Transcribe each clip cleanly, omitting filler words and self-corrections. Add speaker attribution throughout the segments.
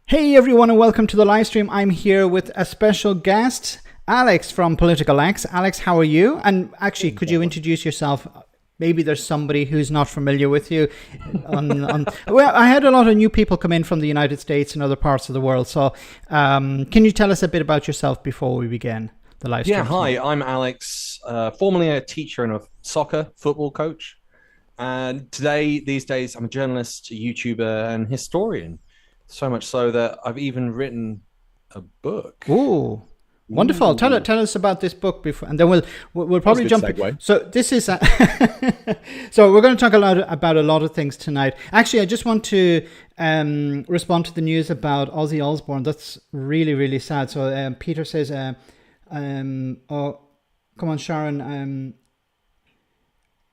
Speaker 1: Hey everyone, and welcome to the live stream. I'm here with a special guest, Alex from Political X. Alex, how are you? And actually, could you introduce yourself? Maybe there's somebody who's not familiar with you. Well, I had a lot of new people come in from the United States and other parts of the world. So can you tell us a bit about yourself before we begin the live stream?
Speaker 2: Yeah, hi, I'm Alex, formerly a teacher and a football coach. And these days, I'm a journalist, a YouTuber, and historian. So much so that I've even written a book.
Speaker 1: Ooh, wonderful! Tell us about this book before, and then we'll probably jump. So this is so we're going to talk about a lot of things tonight. Actually, I just want to respond to the news about Ozzy Osbourne. That's really sad. So Peter says, "Oh, come on, Sharon."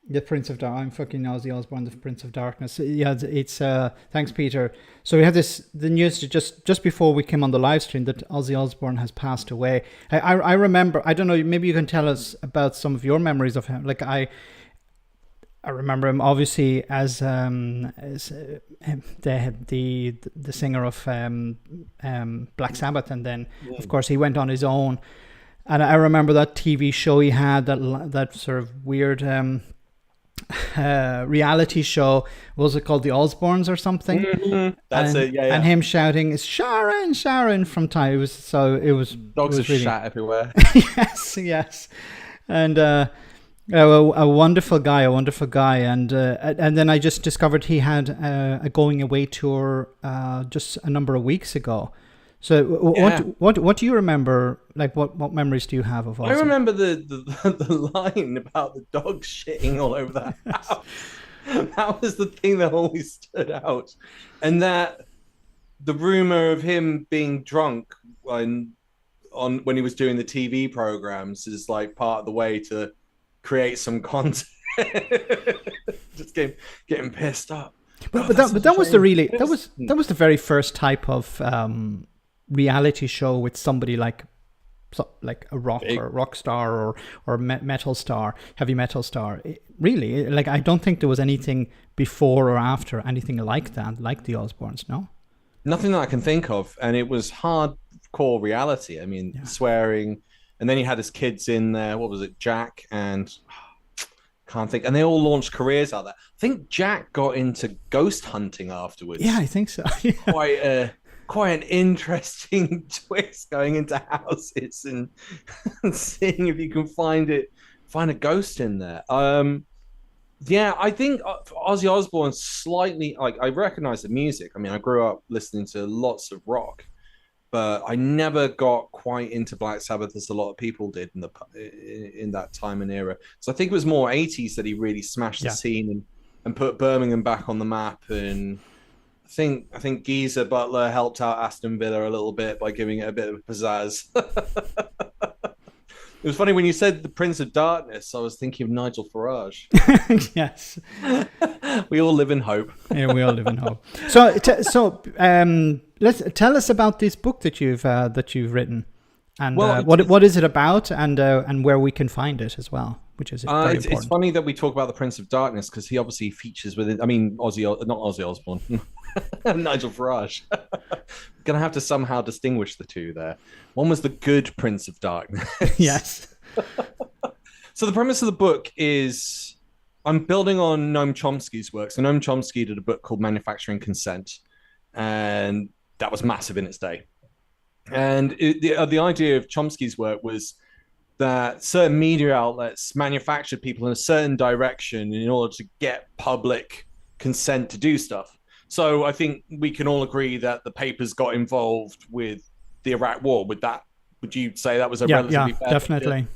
Speaker 1: The Prince of Dark. I'm fucking Ozzy Osbourne, the Prince of Darkness. Yeah, it's thanks, Peter. So we have the news just before we came on the live stream that Ozzy Osbourne has passed away. I remember. I don't know. Maybe you can tell us about some of your memories of him. Like I remember him obviously as the singer of Black Sabbath, and then of course he went on his own. And I remember that TV show he had, that sort of weird reality show. What was it called? The Osbournes or something?
Speaker 2: Mm-hmm. That's it. Yeah.
Speaker 1: And him shouting, "It's Sharon" from time. It was
Speaker 2: dogs
Speaker 1: have
Speaker 2: really... shat everywhere.
Speaker 1: yes, and a wonderful guy, and then I just discovered he had a going away tour just a number of weeks ago. So what do you remember? Like what memories do you have of Ozzy?
Speaker 2: I remember the line about the dogs shitting all over the house. That was the thing that always stood out, and that the rumor of him being drunk when he was doing the TV programs is like part of the way to create some content. Just getting pissed up.
Speaker 1: But that was the very first type of reality show with somebody like a rock star or metal star, heavy metal star. Really, like I don't think there was anything before or after anything like that, like the Osbournes. No,
Speaker 2: nothing that I can think of, and it was hardcore reality. I mean, swearing, and then he had his kids in there. What was it, Jack and can't think, and they all launched careers out there. I think Jack got into ghost hunting afterwards.
Speaker 1: Yeah, I think so.
Speaker 2: Quite an interesting twist, going into houses and seeing if you can find a ghost in there. Yeah, I think Ozzy Osbourne slightly, like, I recognize the music. I mean, I grew up listening to lots of rock, but I never got quite into Black Sabbath as a lot of people did in that time and era. So I think it was more 80s that he really smashed the scene and put Birmingham back on the map. And I think Geezer Butler helped out Aston Villa a little bit by giving it a bit of pizzazz. It was funny when you said the Prince of Darkness. I was thinking of Nigel Farage.
Speaker 1: Yes,
Speaker 2: we all live in hope.
Speaker 1: Yeah, we all live in hope. So let's tell us about this book that you've written, and what is it about, and where we can find it as well. Which is very important.
Speaker 2: It's funny that we talk about the Prince of Darkness because he obviously features within. I mean, not Ozzy Osbourne, Nigel Farage. Gonna have to somehow distinguish the two there. One was the good Prince of Darkness.
Speaker 1: Yes.
Speaker 2: So the premise of the book is I'm building on Noam Chomsky's work. So Noam Chomsky did a book called Manufacturing Consent, and that was massive in its day. And the idea of Chomsky's work was that certain media outlets manufactured people in a certain direction in order to get public consent to do stuff. So I think we can all agree that the papers got involved with the Iraq War. Would you say that was a relatively fair
Speaker 1: definitely
Speaker 2: picture?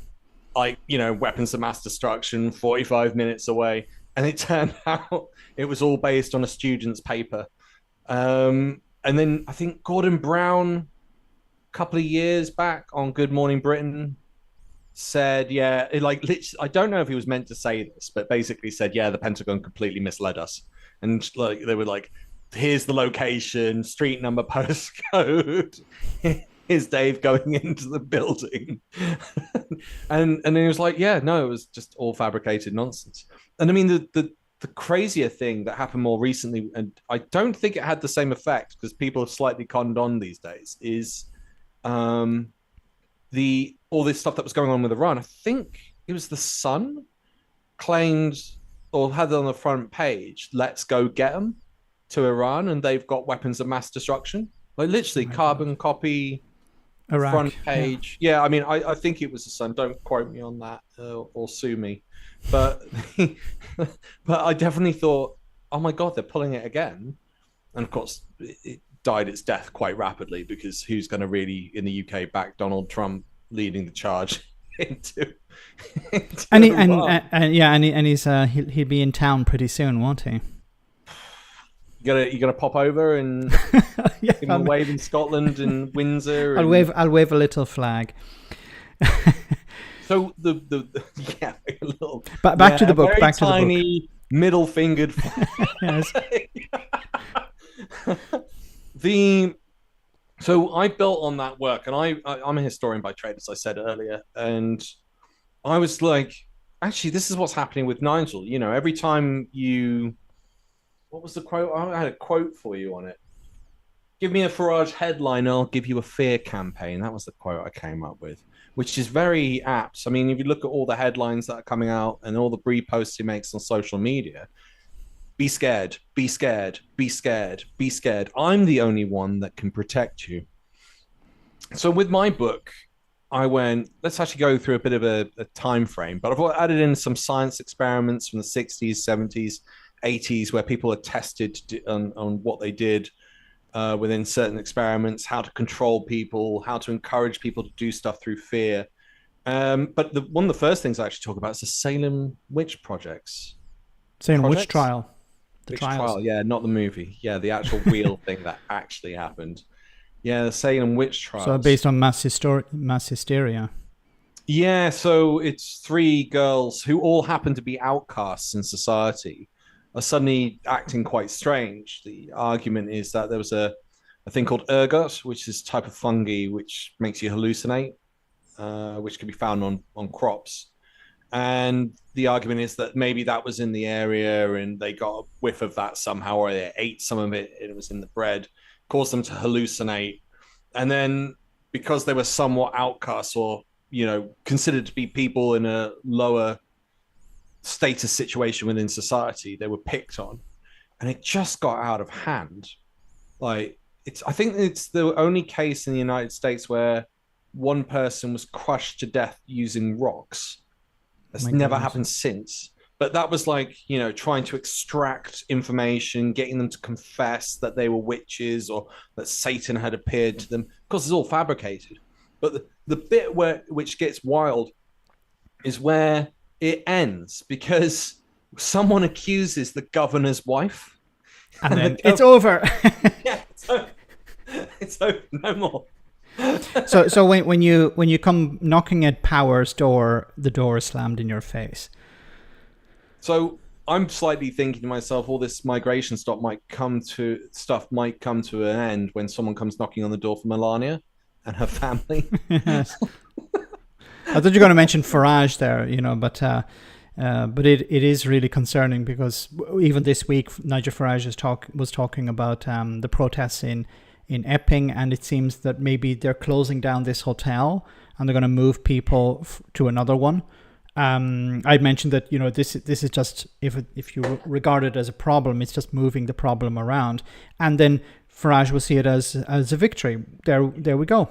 Speaker 2: Like, weapons of mass destruction 45 minutes away, and it turned out it was all based on a student's paper. And then I think Gordon Brown, a couple of years back on Good Morning Britain, said, I don't know if he was meant to say this, but basically said, the Pentagon completely misled us. And like they were like, here's the location, street number, postcode. Here's Dave going into the building. and then he was like, no, it was just all fabricated nonsense. And I mean, the the crazier thing that happened more recently, and I don't think it had the same effect because people have slightly conned on these days, is the all this stuff that was going on with Iran. I think it was the Sun claimed or had it on the front page, "Let's go get them" to Iran, and they've got weapons of mass destruction. Like literally, carbon copy,
Speaker 1: Iraq,
Speaker 2: front page. Yeah, I mean, I think it was the Sun. Don't quote me on that or sue me. But but I definitely thought, oh my god, they're pulling it again. And of course, it died its death quite rapidly because who's going to really in the UK back Donald Trump leading the charge into
Speaker 1: and he'll be in town pretty soon, won't he?
Speaker 2: You gonna pop over and
Speaker 1: Yeah,
Speaker 2: give him a wave in Scotland and Windsor.
Speaker 1: I'll wave a little flag.
Speaker 2: So the yeah, a little.
Speaker 1: But back to the book. Back to the book.
Speaker 2: Tiny middle fingered.
Speaker 1: Yes.
Speaker 2: So I built on that work, and I'm a historian by trade, as I said earlier, and I was like, actually, this is what's happening with Nigel. You know, every time you, what was the quote? I had a quote for you on it. Give me a Farage headline, I'll give you a fear campaign. That was the quote I came up with, which is very apt. I mean, if you look at all the headlines that are coming out and all the reposts he makes on social media, be scared, be scared, be scared, be scared. I'm the only one that can protect you. So with my book, I went, let's actually go through a bit of a time frame, but I've added in some science experiments from the 60s, 70s, 80s, where people are tested on what they did within certain experiments, how to control people, how to encourage people to do stuff through fear. But one of the first things I actually talk about is the Salem witch projects.
Speaker 1: Salem witch trial.
Speaker 2: The trial, yeah, not the movie. Yeah, the actual real thing that actually happened. Yeah, the Salem witch trials.
Speaker 1: So based on mass hysteria.
Speaker 2: Yeah, so it's 3 girls who all happen to be outcasts in society are suddenly acting quite strange. The argument is that there was a thing called ergot, which is a type of fungi which makes you hallucinate, which can be found on crops. And the argument is that maybe that was in the area and they got a whiff of that somehow, or they ate some of it and it was in the bread, caused them to hallucinate. And then because they were somewhat outcasts or, you know, considered to be people in a lower status situation within society, they were picked on. And it just got out of hand. Like, I think it's the only case in the United States where one person was crushed to death using rocks. That's never happened since. But that was like, you know, trying to extract information, getting them to confess that they were witches or that Satan had appeared to them. Of course, it's all fabricated. But the bit which gets wild is where it ends, because someone accuses the governor's wife.
Speaker 1: And then it's over.
Speaker 2: Yeah, it's over. No more.
Speaker 1: So when you come knocking at power's door, the door is slammed in your face.
Speaker 2: So I'm slightly thinking to myself, all this migration stuff might come to an end when someone comes knocking on the door for Melania and her family.
Speaker 1: Yes. I thought you were going to mention Farage there, you know, but it is really concerning because even this week Nigel Farage was talking about the protests in Epping, and it seems that maybe they're closing down this hotel and they're going to move people to another one. I mentioned that, you know, this is just, if you regard it as a problem, it's just moving the problem around, and then Farage will see it as a victory. There we go.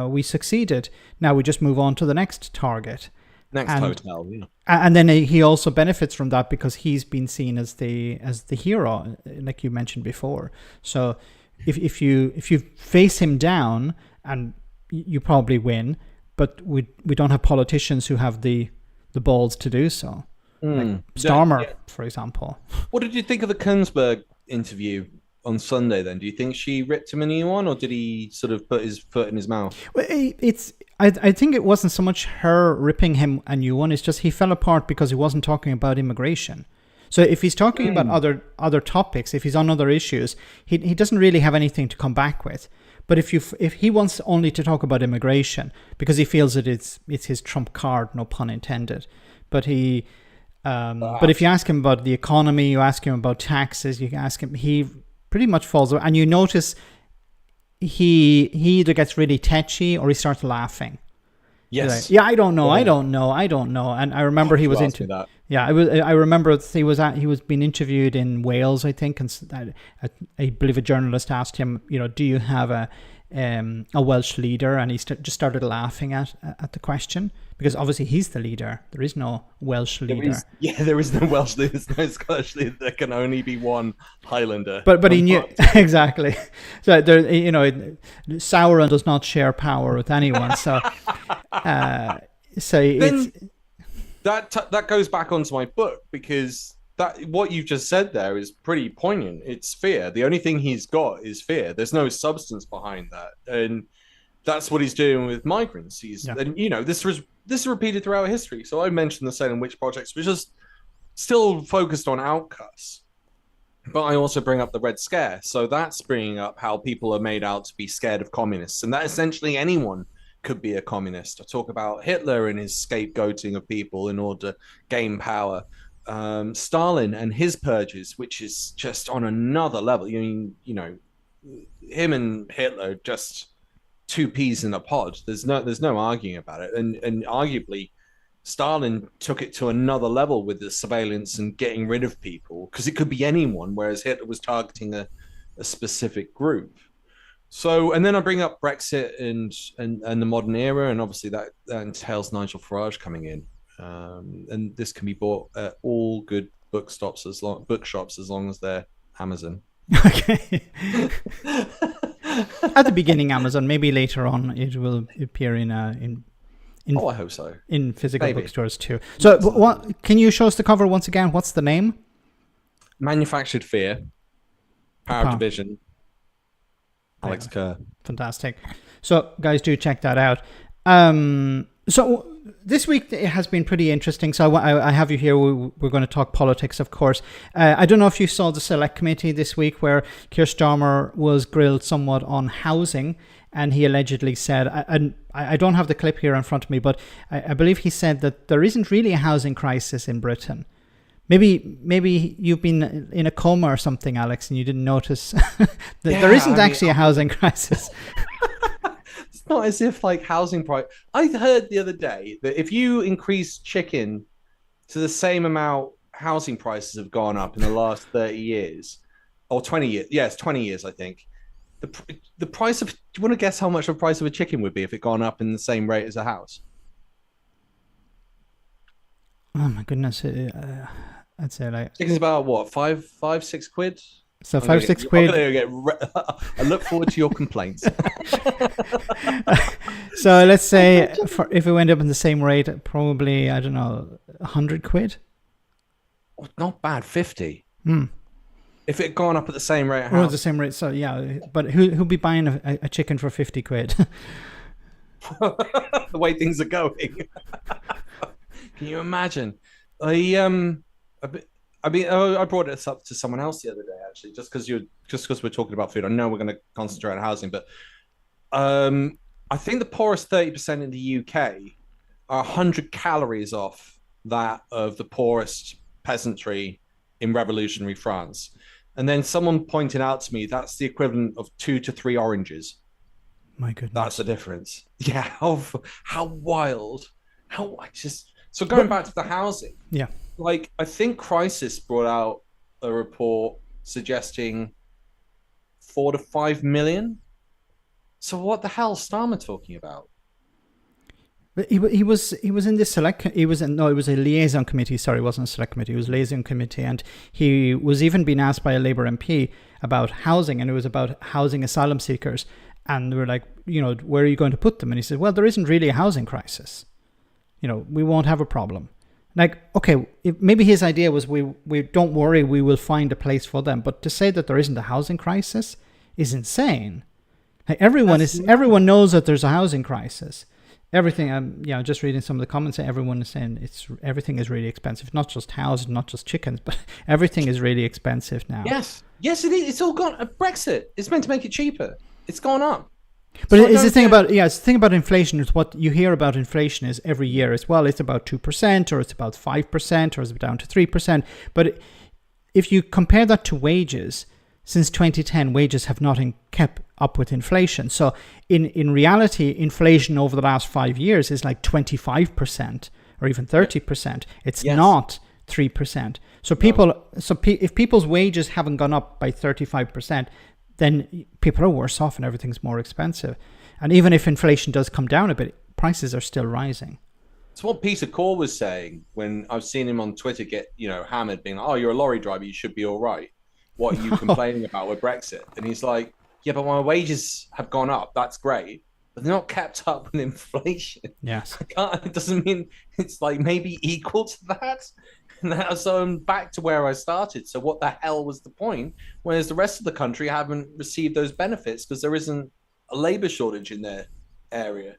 Speaker 1: We succeeded. Now we just move on to the next target.
Speaker 2: Hotel, yeah.
Speaker 1: And then he also benefits from that because he's been seen as the hero, like you mentioned before. So if you face him down, and you probably win, but we don't have politicians who have the balls to do so. Like Starmer, for example.
Speaker 2: What did you think of the Koenigsberg interview on Sunday then? Do you think she ripped him a new one, or did he sort of put his foot in his mouth?
Speaker 1: Well, I think it wasn't so much her ripping him a new one, it's just he fell apart because he wasn't talking about immigration. So if he's talking about other topics, if he's on other issues, he doesn't really have anything to come back with. But if he wants only to talk about immigration because he feels that it's his trump card, no pun intended, but But if you ask him about the economy, you ask him about taxes, you ask him, he pretty much falls over. And you notice he either gets really tetchy or he starts laughing.
Speaker 2: Yes.
Speaker 1: Like, yeah, I don't know. And I remember he was into
Speaker 2: that.
Speaker 1: Yeah, I remember he was being interviewed in Wales, I think, and I believe a journalist asked him, do you have a Welsh leader? And he just started laughing at the question, because obviously he's the leader. There is no Welsh leader.
Speaker 2: There is no Welsh leader. There's no Scottish leader. There can only be one Highlander.
Speaker 1: But he knew exactly. So there, Sauron does not share power with anyone. So
Speaker 2: that goes back onto my book, because what you've just said there is pretty poignant. It's fear. The only thing he's got is fear. There's no substance behind that, and that's what he's doing with migrants. And this is repeated throughout history. So I mentioned the Salem witch projects, which is still focused on outcasts, but I also bring up the Red Scare. So that's bringing up how people are made out to be scared of communists, and that essentially anyone could be a communist. I talk about Hitler and his scapegoating of people in order to gain power. Stalin and his purges, which is just on another level. Him and Hitler, just two peas in a pod. There's no arguing about it. And arguably, Stalin took it to another level with the surveillance and getting rid of people, because it could be anyone, whereas Hitler was targeting a specific group. So, and then I bring up Brexit and the modern era, and obviously that entails Nigel Farage coming in. And this can be bought at all good bookshops as long as they're Amazon.
Speaker 1: Okay. At the beginning, Amazon. Maybe later on it will appear in
Speaker 2: I hope so.
Speaker 1: In physical bookstores too. So, what can you show us the cover once again? What's the name?
Speaker 2: Manufactured Fear. Power of Division. Alex Kerr.
Speaker 1: Fantastic. So, guys, do check that out. So this week it has been pretty interesting. So I have you here. We're going to talk politics, of course. I don't know if you saw the Select Committee this week, where Keir Starmer was grilled somewhat on housing, and he allegedly said, and I don't have the clip here in front of me, but I believe he said that there isn't really a housing crisis in Britain. Maybe you've been in a coma or something, Alex, and you didn't notice that there isn't actually a housing crisis.
Speaker 2: It's not as if housing price. I heard the other day that if you increase chicken to the same amount, housing prices have gone up in the last 30 years or 20 years. Yes, 20 years, I think. The price of, do you want to guess how much the price of a chicken would be if it gone up in the same rate as a house?
Speaker 1: Oh my goodness. I'd say
Speaker 2: chicken's about what, 6 quid?
Speaker 1: So 5-6 quid.
Speaker 2: I look forward to your complaints.
Speaker 1: So let's say if it went up in the same rate, probably, I don't know, 100 quid.
Speaker 2: Oh, not bad, 50.
Speaker 1: Hmm.
Speaker 2: If it had gone up at the same rate,
Speaker 1: the same rate. So yeah, but who'd be buying a chicken for 50 quid?
Speaker 2: The way things are going. Can you imagine? I brought this up to someone else the other day, actually, just because we're talking about food. I know we're going to concentrate on housing, but I think the poorest 30% in the UK are 100 calories off that of the poorest peasantry in revolutionary France. And then someone pointed out to me that's the equivalent of 2 to 3 oranges.
Speaker 1: My goodness,
Speaker 2: that's the difference. Yeah, how wild. So going back to the housing,
Speaker 1: yeah.
Speaker 2: I think Crisis brought out a report suggesting 4 to 5 million. So what the hell is Starmer talking about?
Speaker 1: But he was in this it was a liaison committee. Sorry, it wasn't a select committee. It was a liaison committee, and he was even being asked by a Labour MP about housing, and it was about housing asylum seekers. And they were like, where are you going to put them? And he said, well, there isn't really a housing crisis. We won't have a problem. Okay, maybe his idea was we don't worry, we will find a place for them. But to say that there isn't a housing crisis is insane. Everyone knows that there's a housing crisis. Everything, just reading some of the comments, everyone is saying everything is really expensive. Not just houses, not just chickens, but everything is really expensive now.
Speaker 2: Yes, it is. It's all gone. Brexit. It's meant to make it cheaper. It's gone up.
Speaker 1: But
Speaker 2: So I
Speaker 1: it's the
Speaker 2: don't
Speaker 1: thing
Speaker 2: get.
Speaker 1: about it's the thing about inflation is what you hear about inflation is every year as well. It's about 2%, or it's about 5%, or it's down to 3%. But if you compare that to wages, since 2010, wages have not kept up with inflation. So in reality, inflation over the last 5 years is like 25% or even 30%. It's
Speaker 2: Yes.
Speaker 1: not 3%. So if people's wages haven't gone up by 35%, then people are worse off and everything's more expensive. And even if inflation does come down a bit, prices are still rising.
Speaker 2: It's what Peter Core was saying when I've seen him on Twitter get, hammered, being like, "Oh, you're a lorry driver, you should be all right. What are you complaining about with Brexit?" And he's like, "Yeah, but my wages have gone up. That's great, but they're not kept up with inflation.
Speaker 1: Yes.
Speaker 2: It doesn't mean it's like maybe equal to that." So I'm back to where I started. So what the hell was the point? Whereas the rest of the country haven't received those benefits because there isn't a labor shortage in their area.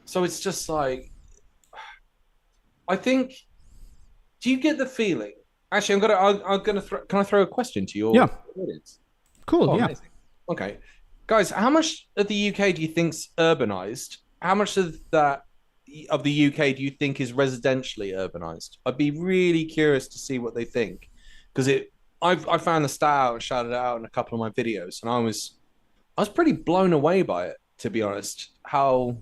Speaker 2: So it's just like, I think. Do you get the feeling? Actually, I'm gonna. Can I throw a question to your
Speaker 1: Yeah.
Speaker 2: audience?
Speaker 1: Cool.
Speaker 2: Oh,
Speaker 1: Yeah.
Speaker 2: amazing. Okay, guys, how much of the UK do you think's urbanized? How much of the UK do you think is residentially urbanized? I'd be really curious to see what they think because I found the stat out and shouted it out in a couple of my videos, and I was pretty blown away by it, to be honest. I'll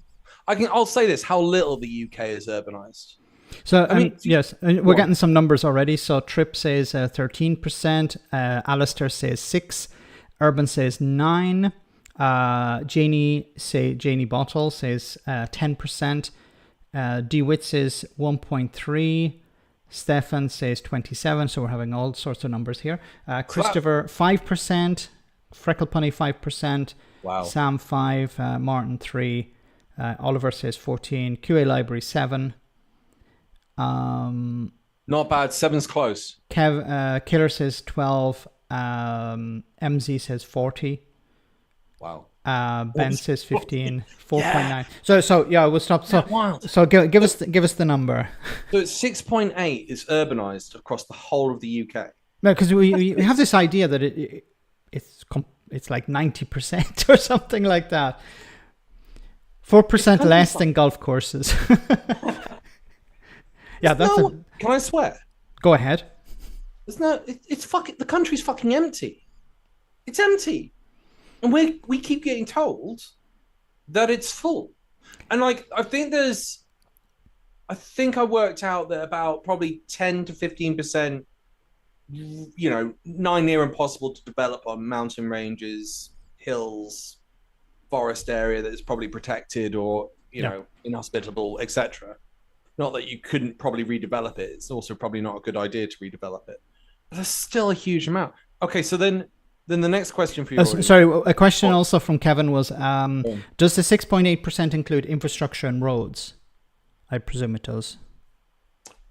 Speaker 2: say this: how little the UK is urbanized.
Speaker 1: So,
Speaker 2: I mean,
Speaker 1: yes, we're getting some numbers already. So, Trip says 13%, Alistair says 6%, Urban says 9%, Janie Bottle says 10%, DeWitt says 1.3%, Stefan says 27%. So, we're having all sorts of numbers here. Christopher 5%, Frecklepunny 5%,
Speaker 2: wow.
Speaker 1: Sam 5%, Martin 3%, Oliver says 14%, QA Library 7%.
Speaker 2: Not bad. 7's close.
Speaker 1: Killer says 12. MZ says 40.
Speaker 2: Wow.
Speaker 1: Ben says 15. 4.9. So yeah, we'll stop. So
Speaker 2: wild.
Speaker 1: So give us the number.
Speaker 2: So it's 6.8 is urbanized across the whole of the UK.
Speaker 1: No, because we have this idea that it's like 90% or something like that. 4% less than golf courses. Yeah,
Speaker 2: Can I swear?
Speaker 1: Go ahead.
Speaker 2: It's fucking. The country's fucking empty. It's empty, and we keep getting told that it's full. And like, I think I worked out that about probably 10 to 15%, nigh near impossible to develop on mountain ranges, hills, forest area that is probably protected or inhospitable, etc. Not that you couldn't probably redevelop it. It's also probably not a good idea to redevelop it. But there's still a huge amount. Okay, so then the next question for you.
Speaker 1: Sorry, a question also from Kevin was, does the 6.8% include infrastructure and roads? I presume it does.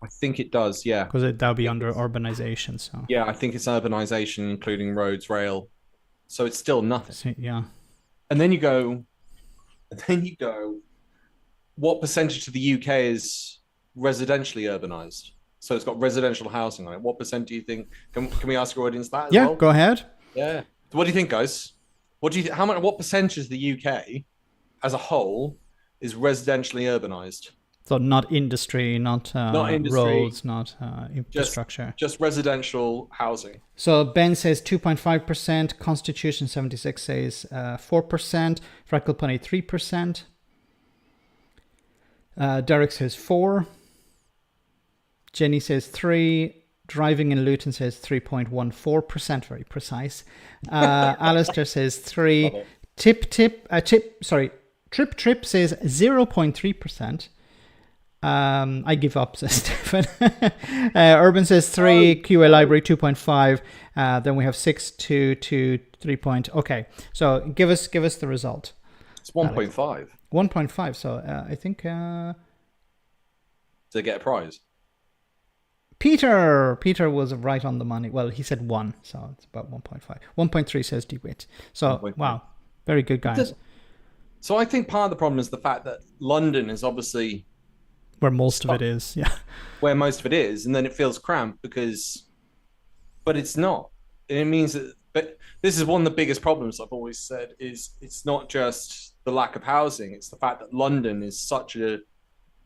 Speaker 2: I think it does, yeah.
Speaker 1: Because that'll be under urbanization. So
Speaker 2: yeah, I think it's urbanization, including roads, rail. So it's still nothing.
Speaker 1: So, yeah.
Speaker 2: And then you go, what percentage of the UK is residentially urbanized? So it's got residential housing on it. What percent do you think? Can we ask your audience that as well?
Speaker 1: Yeah, go ahead.
Speaker 2: Yeah. So what do you think, guys? What percentage of the UK as a whole is residentially urbanized?
Speaker 1: So not industry, not roads, not infrastructure.
Speaker 2: Just residential housing.
Speaker 1: So Ben says 2.5%. Constitution 76 says 4%. Freckle Punny 3%. Derek says 4%. Jenny says 3%. Driving in Luton says 3.14%. Very precise. Alistair says 3%. Trip says 0.3%. I give up, says Stephen. Urban says 3, QA Library 2.5. Then we have 6, 2, 3. Okay, so give us the result.
Speaker 2: It's 1.5.
Speaker 1: 1.5. So I think.
Speaker 2: To get a prize.
Speaker 1: Peter was right on the money. Well, he said 1, so it's about 1.5. 1.3 says DeWitt. So 1.3. Wow, very good, guys.
Speaker 2: So I think part of the problem is the fact that London is obviously
Speaker 1: where most of it is, yeah.
Speaker 2: Where most of it is, and then it feels cramped but it's not. And it means that, but this is one of the biggest problems I've always said is it's not just the lack of housing. It's the fact that London is such a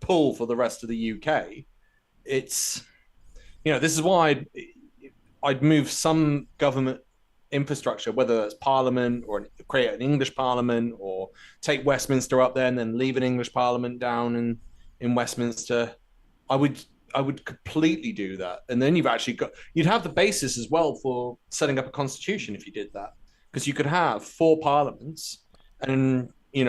Speaker 2: pull for the rest of the UK. It's, this is why I'd move some government infrastructure, whether that's Parliament or create an English Parliament, or take Westminster up there and then leave an English Parliament down in Westminster. I would completely do that, and then you'd have the basis as well for setting up a constitution if you did that, because you could have 4 parliaments, and you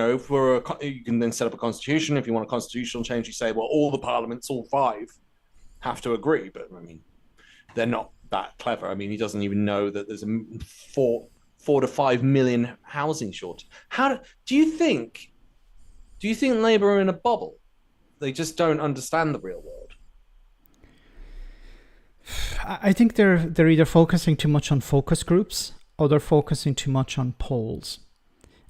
Speaker 2: can then set up a constitution. If you want a constitutional change, you say, well, all the parliaments, all 5, have to agree. But I mean, they're not that clever. I mean, he doesn't even know that there's a 4 to 5 million housing shortage. Do you think Labour are in a bubble? They just don't understand the real world.
Speaker 1: I think they're either focusing too much on focus groups, or they're focusing too much on polls.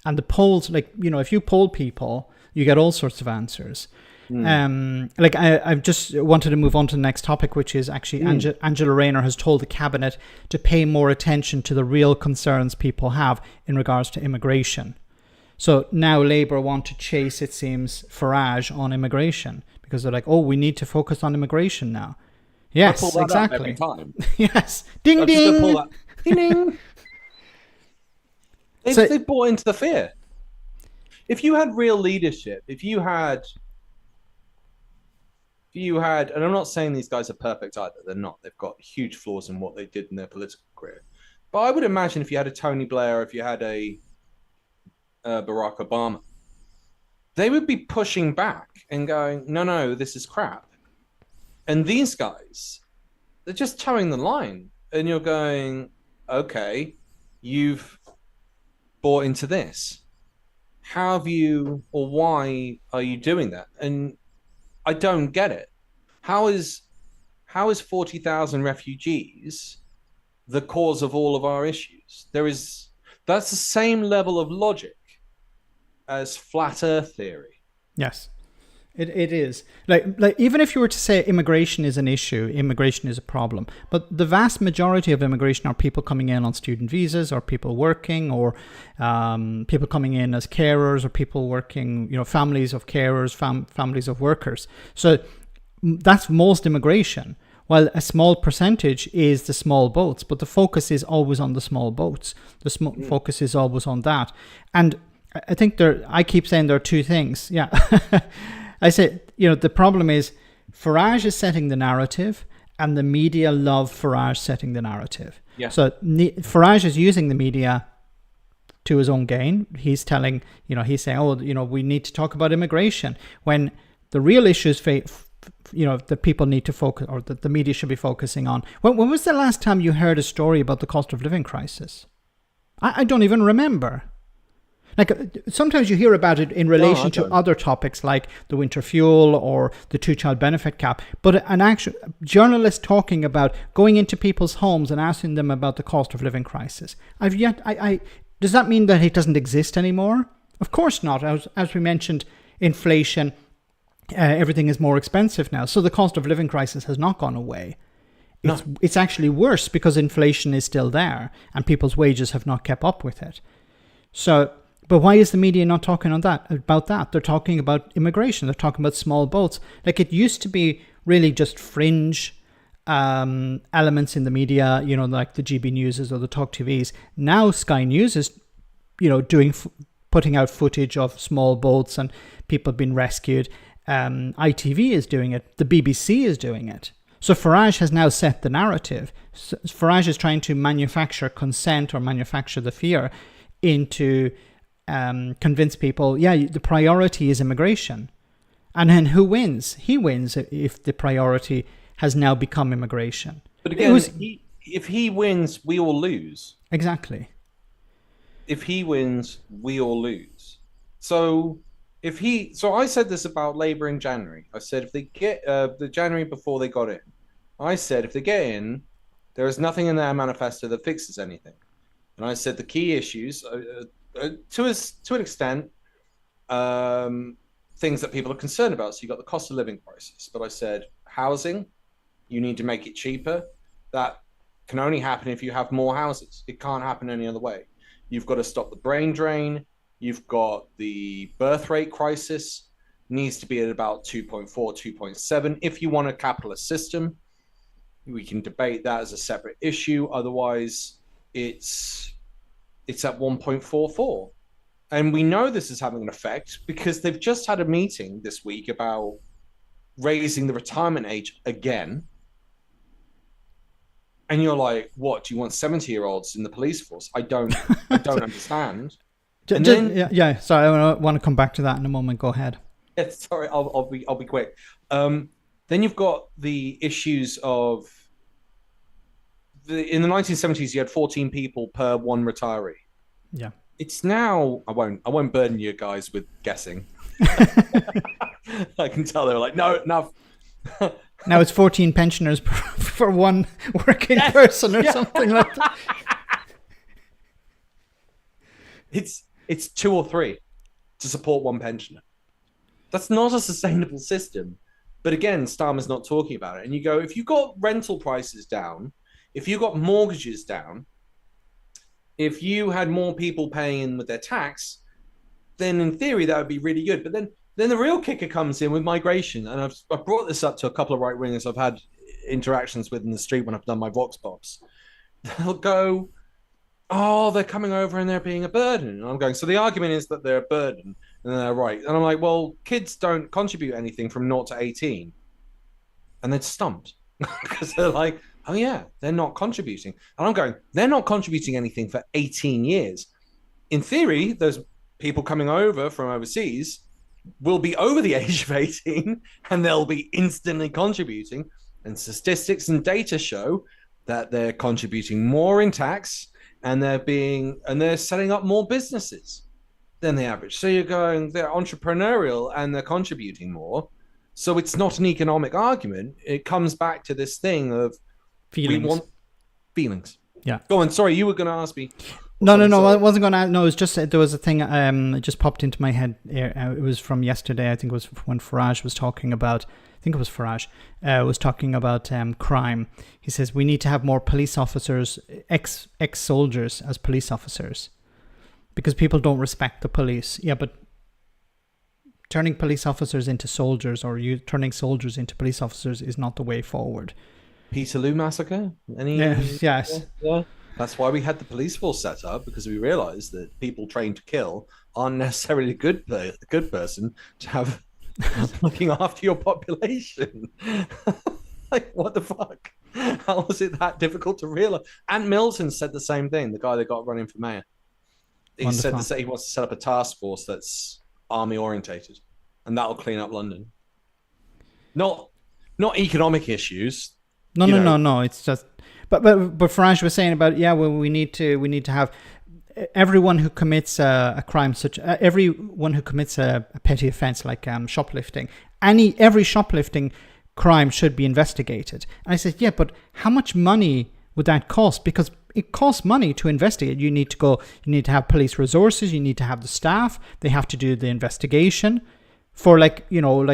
Speaker 1: And the polls, if you poll people, you get all sorts of answers. I just wanted to move on to the next topic, which is actually Angela Rayner has told the cabinet to pay more attention to the real concerns people have in regards to immigration. So now Labour want to chase, it seems, Farage on immigration, because they're like, oh, we need to focus on immigration now. Yes, exactly.
Speaker 2: Every time.
Speaker 1: Yes. Ding, ding.
Speaker 2: Ding, ding. They've bought into the fear. If you had real leadership, if you had, and I'm not saying these guys are perfect either. They're not. They've got huge flaws in what they did in their political career. But I would imagine if you had a Tony Blair, if you had a Barack Obama, they would be pushing back and going, no, this is crap. And these guys, they're just towing the line. And you're going, okay, you've bought into this. How have you, or why are you doing that? And I don't get it. How is 40,000 refugees the cause of all of our issues? That's the same level of logic as flat earth theory.
Speaker 1: Yes. It is. Like even if you were to say immigration is an issue, immigration is a problem, but the vast majority of immigration are people coming in on student visas, or people working, or people coming in as carers, or people working, families of carers, families of workers. So that's most immigration, while a small percentage is the small boats, but the focus is always on the small boats. The focus is always on that. And I think I keep saying there are 2 things. Yeah. I say, the problem is Farage is setting the narrative, and the media love Farage setting the narrative.
Speaker 2: Yeah.
Speaker 1: So Farage is using the media to his own gain. He's telling, he's saying, we need to talk about immigration, when the real issues, that people need to focus, or that the media should be focusing on. When was the last time you heard a story about the cost of living crisis? I don't even remember. Like, sometimes you hear about it in relation to other topics like the winter fuel or the 2-child benefit cap, but an actual journalist talking about going into people's homes and asking them about the cost of living crisis. Does that mean that it doesn't exist anymore? Of course not. As we mentioned, inflation, everything is more expensive now. So the cost of living crisis has not gone away. It's actually worse because inflation is still there and people's wages have not kept up with it. So, but why is the media not talking about that? They're talking about immigration. They're talking about small boats. Like, it used to be really just fringe elements in the media, like the GB Newses or the Talk TVs. Now Sky News is, putting out footage of small boats and people being rescued. ITV is doing it. The BBC is doing it. So Farage has now set the narrative. Farage is trying to manufacture consent or manufacture the fear into convince people, the priority is immigration. And then who wins? He wins if the priority has now become immigration.
Speaker 2: But again, if he wins, we all lose.
Speaker 1: Exactly.
Speaker 2: If he wins, we all lose. So I said this about Labour in January. I said if they get the January before they got in, I said if they get in, there is nothing in their manifesto that fixes anything. And I said the key issues, to an extent, things that people are concerned about. So you got the cost of living crisis, but I said housing, you need to make it cheaper. That can only happen if you have more houses. It can't happen any other way. You've got to stop the brain drain. You've got the birth rate crisis, needs to be at about 2.4, 2.7. If you want a capitalist system, we can debate that as a separate issue. Otherwise, it's at 1.44. And we know this is having an effect because they've just had a meeting this week about raising the retirement age again. And you're like, what? Do you want 70-year-olds in the police force? I don't understand. And then,
Speaker 1: yeah. Sorry, I want to come back to that in a moment. Go ahead.
Speaker 2: yeah, sorry, I'll be quick. Then you've got the issues of in the 1970s, you had 14 people per one retiree.
Speaker 1: Yeah.
Speaker 2: It's now, I won't burden you guys with guessing. I can tell they were like, no, enough.
Speaker 1: Now it's 14 pensioners for one working person or something like that.
Speaker 2: It's 2 or 3 to support one pensioner. That's not a sustainable system. But again, Starmer's not talking about it. And you go, if you got rental prices down, if you got mortgages down, if you had more people paying in with their tax, then in theory that would be really good. But then the real kicker comes in with migration. And I've brought this up to a couple of right wingers I've had interactions with in the street when I've done my Vox Pops. They'll go, oh, they're coming over and they're being a burden. And I'm going, so the argument is that they're a burden. And they're right. And I'm like, well, kids don't contribute anything from 0 to 18. And they're stumped because they're like, oh, yeah, they're not contributing. And I'm going, they're not contributing anything for 18 years. In theory, those people coming over from overseas will be over the age of 18 and they'll be instantly contributing. And statistics and data show that they're contributing more in tax and they're setting up more businesses than the average. So you're going, they're entrepreneurial and they're contributing more. So it's not an economic argument. It comes back to this thing of
Speaker 1: feelings.
Speaker 2: We want feelings.
Speaker 1: Yeah.
Speaker 2: Go on. Sorry, you were going to ask me.
Speaker 1: No. I wasn't going to. No, it was just there was a thing. It just popped into my head. It was from yesterday. I think it was when Farage was talking about. I think it was Farage was talking about crime. He says we need to have more police officers, ex-soldiers as police officers, because people don't respect the police. Yeah, but turning police officers into soldiers or turning soldiers into police officers is not the way forward.
Speaker 2: Peterloo massacre?
Speaker 1: Yes.
Speaker 2: Yeah. That's why we had the police force set up, because we realized that people trained to kill aren't necessarily a good person to have looking after your population. Like, what the fuck? How was it that difficult to realize? Ant Milton said the same thing, the guy that got running for mayor. He said that he wants to set up a task force that's army orientated, and that'll clean up London. Not economic issues.
Speaker 1: No. It's just, but Farage was saying about we need to have everyone who commits a crime, everyone who commits a petty offense like shoplifting, every shoplifting crime should be investigated. And I said, yeah, but how much money would that cost? Because it costs money to investigate. You need to have police resources. You need to have the staff. They have to do the investigation for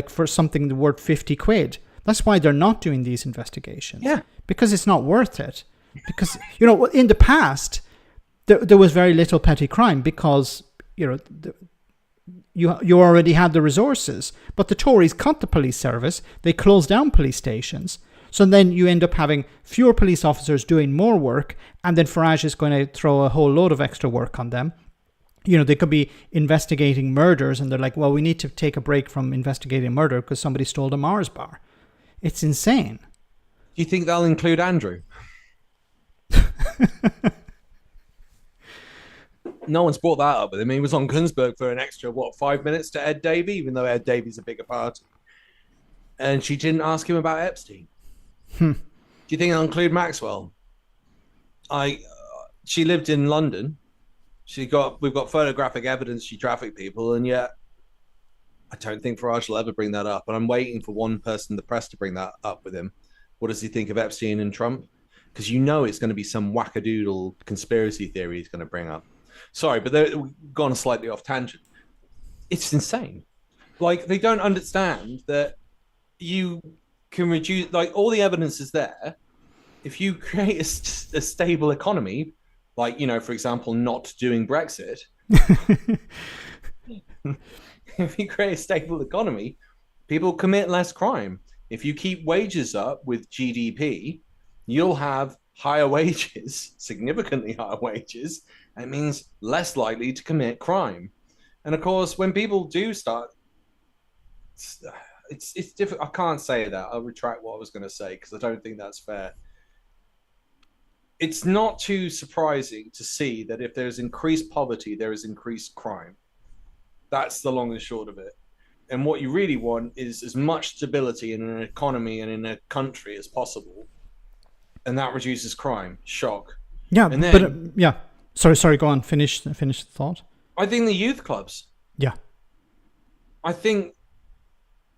Speaker 1: for something worth 50 quid. That's why they're not doing these investigations.
Speaker 2: Yeah.
Speaker 1: Because it's not worth it. Because, in the past, there was very little petty crime because, you already had the resources. But the Tories cut the police service. They closed down police stations. So then you end up having fewer police officers doing more work. And then Farage is going to throw a whole load of extra work on them. They could be investigating murders and they're like, well, we need to take a break from investigating murder because somebody stole the Mars bar. It's insane.
Speaker 2: Do you think they'll include Andrew? No one's brought that up with him. He was on Kunzberg for an extra, 5 minutes to Ed Davey, even though Ed Davey's a bigger party. And she didn't ask him about Epstein. Do you think they'll include Maxwell? She lived in London. We've got photographic evidence she trafficked people, and yet I don't think Farage will ever bring that up. And I'm waiting for one person in the press to bring that up with him. What does he think of Epstein and Trump? Because it's going to be some wackadoodle conspiracy theory he's going to bring up. Sorry, but we've gone slightly off tangent. It's insane. Like, they don't understand that you can reduce, all the evidence is there. If you create a stable economy, for example, not doing Brexit, If you create a stable economy, people commit less crime. If you keep wages up with GDP, you'll have higher wages, significantly higher wages. It means less likely to commit crime. And of course, when people do start, it's difficult. I can't say that. I'll retract what I was going to say because I don't think that's fair. It's not too surprising to see that if there's increased poverty, there is increased crime. That's the long and short of it. And what you really want is as much stability in an economy and in a country as possible. And that reduces crime. Shock.
Speaker 1: Yeah,
Speaker 2: and then,
Speaker 1: but yeah. Sorry. Go on. Finish the thought.
Speaker 2: I think the youth clubs.
Speaker 1: Yeah.
Speaker 2: I think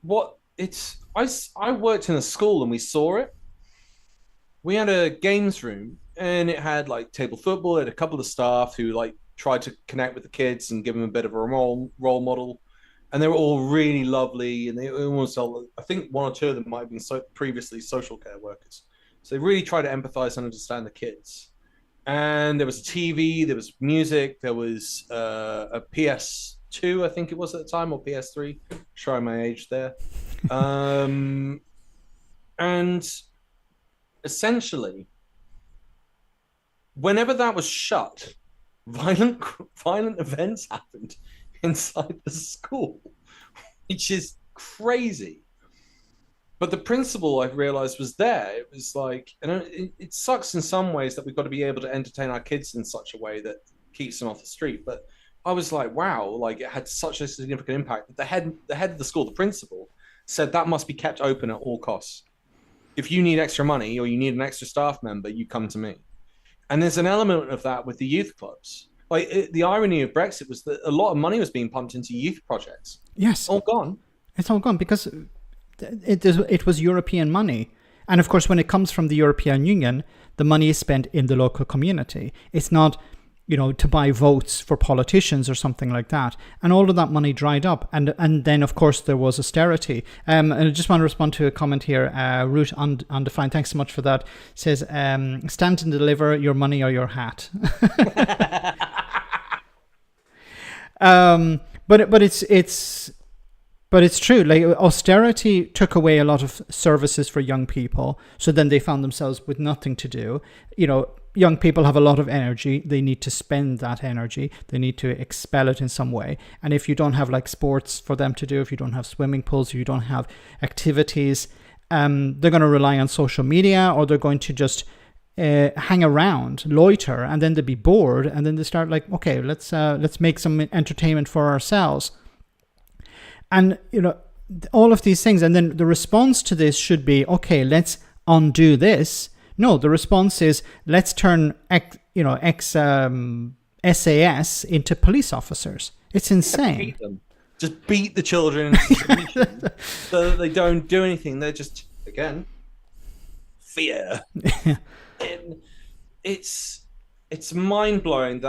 Speaker 2: I worked in a school and we saw it. We had a games room and it had like table football. It had a couple of staff who like tried to connect with the kids and give them a bit of a role model. And they were all really lovely. And they almost, I think one or two of them might have been previously social care workers. So they really tried to empathize and understand the kids. And there was a TV, there was music, there was a PS2, I think it was at the time, or PS3. Showing my age there. And essentially, whenever that was shut, violent events happened inside the school, which is crazy. But the principle I've realized was there. It was like, and it sucks in some ways that we've got to be able to entertain our kids in such a way that keeps them off the street. But I was like, wow, like it had such a significant impact that the head of the school, the principal, said that must be kept open at all costs. If you need extra money or you need an extra staff member, you come to me. And there's an element of that with the youth clubs. Like the irony of Brexit was that a lot of money was being pumped into youth projects.
Speaker 1: Yes.
Speaker 2: All gone.
Speaker 1: It's all gone because it was European money. And of course, when it comes from the European Union, the money is spent in the local community. It's not, to buy votes for politicians or something like that. And all of that money dried up. And then, of course, there was austerity. And I just want to respond to a comment here. Root Undefined, thanks so much for that. Says, stand and deliver your money or your hat. But it's true. Like austerity took away a lot of services for young people. So then they found themselves with nothing to do. Young people have a lot of energy. They need to spend that energy. They need to expel it in some way. And if you don't have like sports for them to do, if you don't have swimming pools, if you don't have activities, they're going to rely on social media, or they're going to just hang around, loiter, and then they'll be bored. And then they start like, okay, let's make some entertainment for ourselves. And, all of these things. And then the response to this should be, okay, let's undo this. No, the response is, let's turn SAS into police officers. It's insane.
Speaker 2: Beat them. Just beat the children so that they don't do anything. They're just, again, fear. And it's mind-blowing.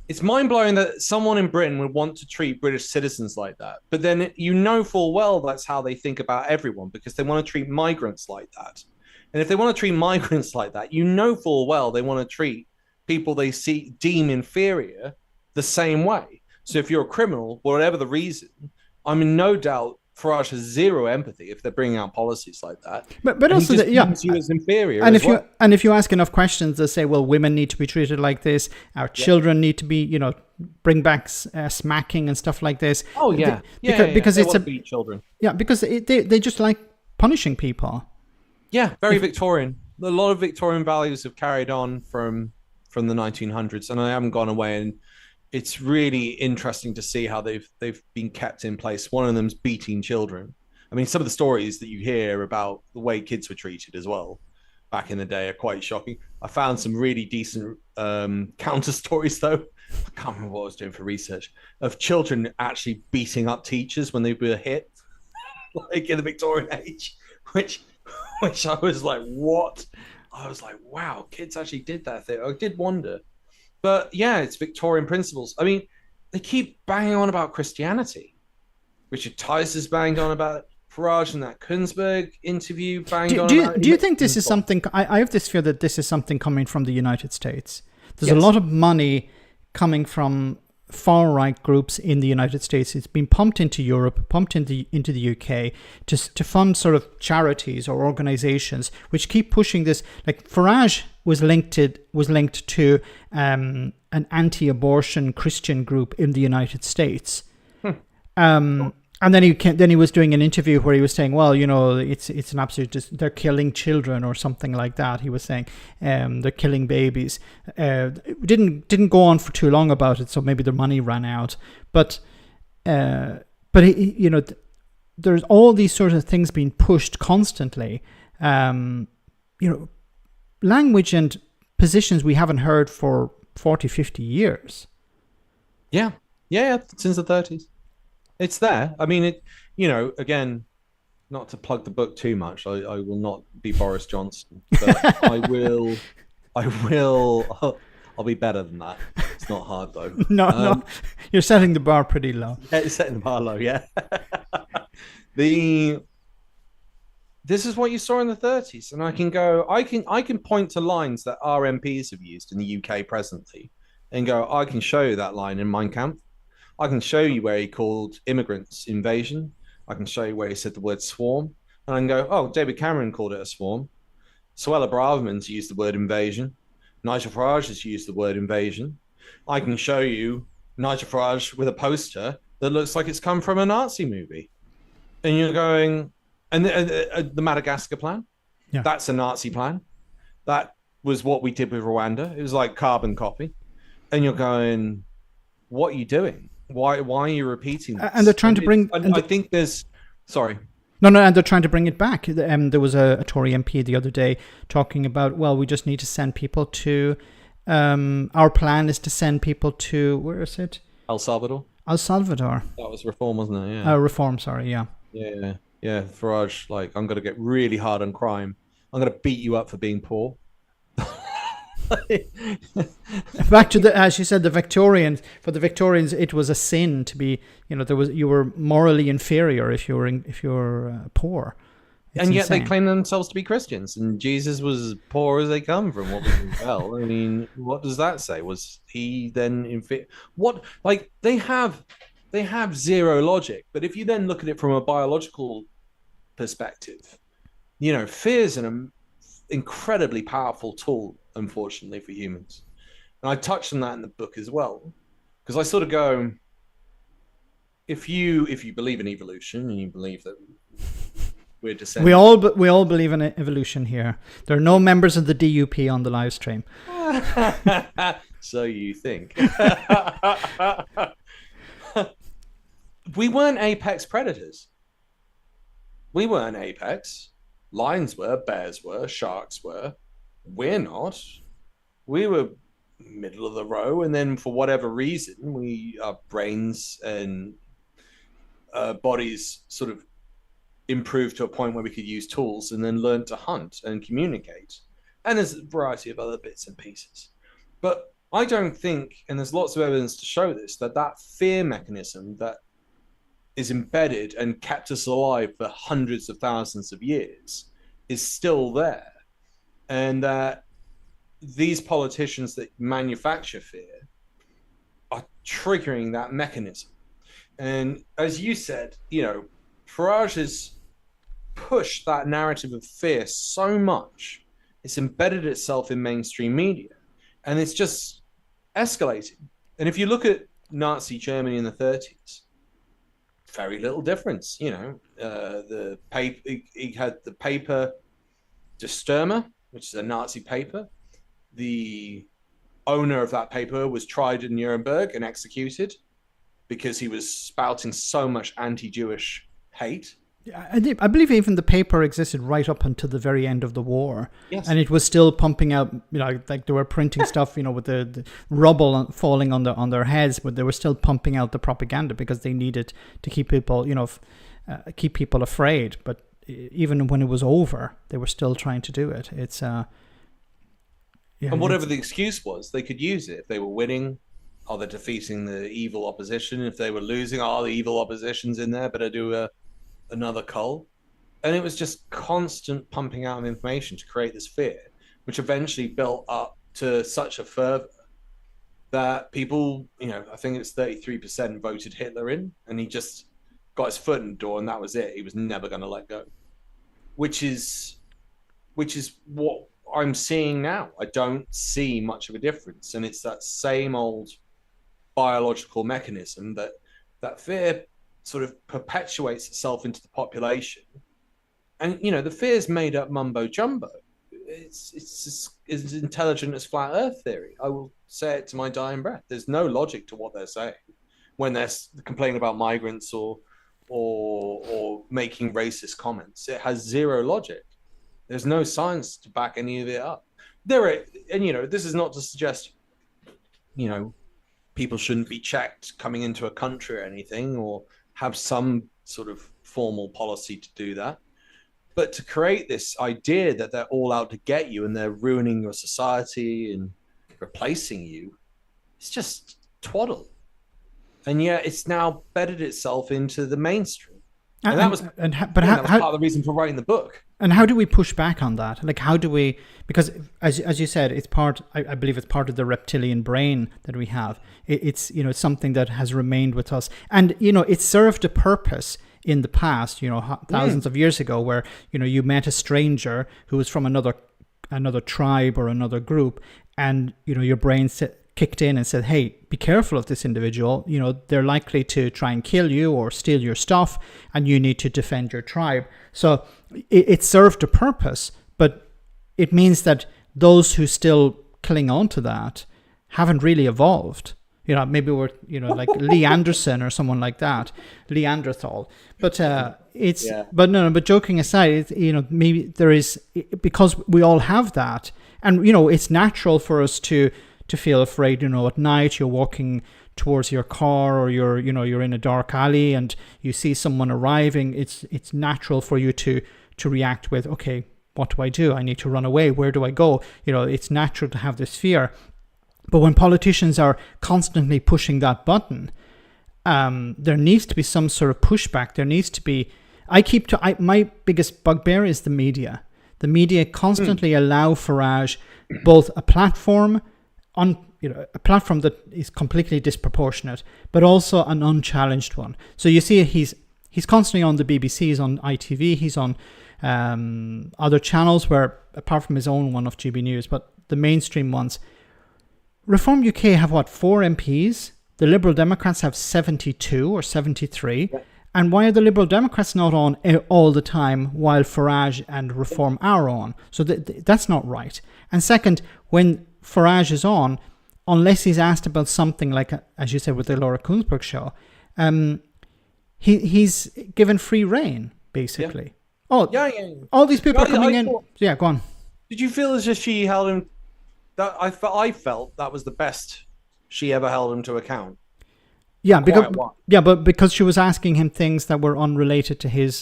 Speaker 2: It's mind-blowing that someone in Britain would want to treat British citizens like that. But then full well that's how they think about everyone, because they want to treat migrants like that. And if they want to treat migrants like that, full well they want to treat people they deem inferior the same way. So if you're a criminal, whatever the reason, I'm in no doubt Farage has zero empathy if they're bringing out policies like that.
Speaker 1: But also,
Speaker 2: you as inferior.
Speaker 1: And if you ask enough questions, they say, well, women need to be treated like this. Our children need to be, bring back smacking and stuff like this.
Speaker 2: Oh yeah,
Speaker 1: because
Speaker 2: they
Speaker 1: it's
Speaker 2: want to beat children.
Speaker 1: Yeah, because they just like punishing people.
Speaker 2: Yeah, very Victorian. A lot of Victorian values have carried on from the 1900s, and I haven't gone away. And it's really interesting to see how they've been kept in place. One of them's beating children. I mean, some of the stories that you hear about the way kids were treated as well back in the day are quite shocking. I found some really decent counter stories, though. I can't remember what I was doing for research, of children actually beating up teachers when they were hit, like in the Victorian age, which I was like, what? I was like, wow, kids actually did that thing. I did wonder. But yeah, it's Victorian principles. I mean, they keep banging on about Christianity. Richard Tice is banged on about it. Farage in that Kunsberg interview banged on about it.
Speaker 1: Do you think this is something... I have this fear that this is something coming from the United States. There's a
Speaker 2: Yes.
Speaker 1: lot of money coming from far right groups in the United States. It's been pumped into Europe, pumped into the UK to fund sort of charities or organizations which keep pushing this. Like Farage was linked to an anti-abortion Christian group in the United States.
Speaker 2: Hmm.
Speaker 1: And then he was doing an interview where he was saying, well, it's an absolute they're killing children or something like that. He was saying they're killing babies. Didn't go on for too long about it, so maybe their money ran out. But there's all these sort of things being pushed constantly. Language and positions we haven't heard for 40, 50 years.
Speaker 2: Yeah. Yeah. Since the 30s. It's there. I mean, again, not to plug the book too much. I will not be Boris Johnson, but I'll be better than that. It's not hard though.
Speaker 1: No, you're setting the bar pretty low.
Speaker 2: It's setting the bar low, yeah. This is what you saw in the 30s, and I can point to lines that our MPs have used in the UK presently, and go, I can show you that line in Mein Kampf. I can show you where he called immigrants invasion. I can show you where he said the word swarm. And I can go, oh, David Cameron called it a swarm. Suella Braverman's used the word invasion. Nigel Farage has used the word invasion. I can show you Nigel Farage with a poster that looks like it's come from a Nazi movie. And you're going, and the Madagascar plan,
Speaker 1: yeah,
Speaker 2: that's a Nazi plan. That was what we did with Rwanda. It was like carbon copy. And you're going, what are you doing? Why are you repeating this?
Speaker 1: And they're trying to bring...
Speaker 2: I think there's... Sorry.
Speaker 1: No, and they're trying to bring it back. There was a Tory MP the other day talking about, well, we just need to send people to... our plan is to send people to... Where is it?
Speaker 2: El Salvador.
Speaker 1: El Salvador.
Speaker 2: That was reform, wasn't it? Yeah.
Speaker 1: Reform, sorry, yeah.
Speaker 2: Yeah. Farage, like, I'm going to get really hard on crime. I'm going to beat you up for being poor.
Speaker 1: Back to as you said, the Victorians. For the Victorians, it was a sin to be. You were morally inferior if you were poor. It's
Speaker 2: and yet
Speaker 1: insane.
Speaker 2: they claim themselves to be Christians, and Jesus was as poor as they come from what we can tell. I mean, what does that say? Was he then inferior? What, like, they have zero logic. But if you then look at it from a biological perspective, fear is an incredibly powerful tool, unfortunately, for humans. And I touched on that in the book as well, because I sort of go, if you believe in evolution and you believe that we're descendants,
Speaker 1: we all believe in evolution here. There are no members of the DUP on the live stream.
Speaker 2: So you think. We weren't apex predators. We weren't apex. Lions were, bears were, sharks were. We're not. We were middle of the row, and then for whatever reason, our brains and bodies sort of improved to a point where we could use tools, and then learn to hunt and communicate. And there's a variety of other bits and pieces. But I don't think, and there's lots of evidence to show this, that fear mechanism that is embedded and kept us alive for hundreds of thousands of years is still there. And these politicians that manufacture fear are triggering that mechanism. And as you said, Farage has pushed that narrative of fear so much, it's embedded itself in mainstream media, and it's just escalating. And if you look at Nazi Germany in the 30s, very little difference. The paper, he had the paper De Stürmer, which is a Nazi paper. The owner of that paper was tried in Nuremberg and executed because he was spouting so much anti-Jewish hate.
Speaker 1: I believe even the paper existed right up until the very end of the war.
Speaker 2: Yes.
Speaker 1: And it was still pumping out, like they were printing stuff, with the rubble falling on their heads, but they were still pumping out the propaganda because they needed to keep people, keep people afraid. But even when it was over, they were still trying to do it. It's and
Speaker 2: whatever the excuse was, they could use it. If they were winning, they're defeating the evil opposition. If they were losing, the evil opposition's in there, better do another cull. And it was just constant pumping out of information to create this fear, which eventually built up to such a fervor that people, I think it's 33% voted Hitler in, and he just got his foot in the door, and that was it. He was never going to let go, which is what I'm seeing now. I don't see much of a difference, and it's that same old biological mechanism that fear sort of perpetuates itself into the population. And the fear's made up mumbo jumbo. It's as intelligent as flat Earth theory. I will say it to my dying breath. There's no logic to what they're saying when they're complaining about migrants or making racist comments. It has zero logic. There's no science to back any of it up. This is not to suggest, people shouldn't be checked coming into a country or anything, or have some sort of formal policy to do that. But to create this idea that they're all out to get you and they're ruining your society and replacing you, it's just twaddle. And yet it's now bedded itself into the mainstream. And that was part of the reason for writing the book.
Speaker 1: And how do we push back on that? Like, how do we? Because as you said, it's part. I believe it's part of the reptilian brain that we have. It's something that has remained with us, and it served a purpose in the past. Thousands of years ago, where you met a stranger who was from another tribe or another group, and your brain kicked in and said, hey, be careful of this individual. They're likely to try and kill you or steal your stuff, and you need to defend your tribe. So it served a purpose, but it means that those who still cling on to that haven't really evolved. Maybe we're, like Lee Anderson or someone like that, Leanderthal. But but joking aside, maybe there is, because we all have that, and it's natural for us to feel afraid. At night you're walking towards your car, or you're in a dark alley and you see someone arriving. It's natural for you to react with, okay, what do I do? I need to run away. Where do I go? It's natural to have this fear. But when politicians are constantly pushing that button, there needs to be some sort of pushback. There needs to be. My biggest bugbear is the media. The media constantly allow Farage both a platform a platform that is completely disproportionate, but also an unchallenged one. So you see, he's constantly on the BBC, he's on ITV, he's on other channels where, apart from his own one of GB News, but the mainstream ones. Reform UK have 4 MPs? The Liberal Democrats have 72 or 73. Yeah. And why are the Liberal Democrats not on all the time while Farage and Reform are on? So that's not right. And second, when Farage is on, unless he's asked about something like, as you said, with the Laura Kuenssberg show, he's given free rein, basically. Yeah. All these people are coming in. Yeah, go on.
Speaker 2: Did you feel as if she held him? I felt that was the best she ever held him to account.
Speaker 1: Yeah, but because she was asking him things that were unrelated to his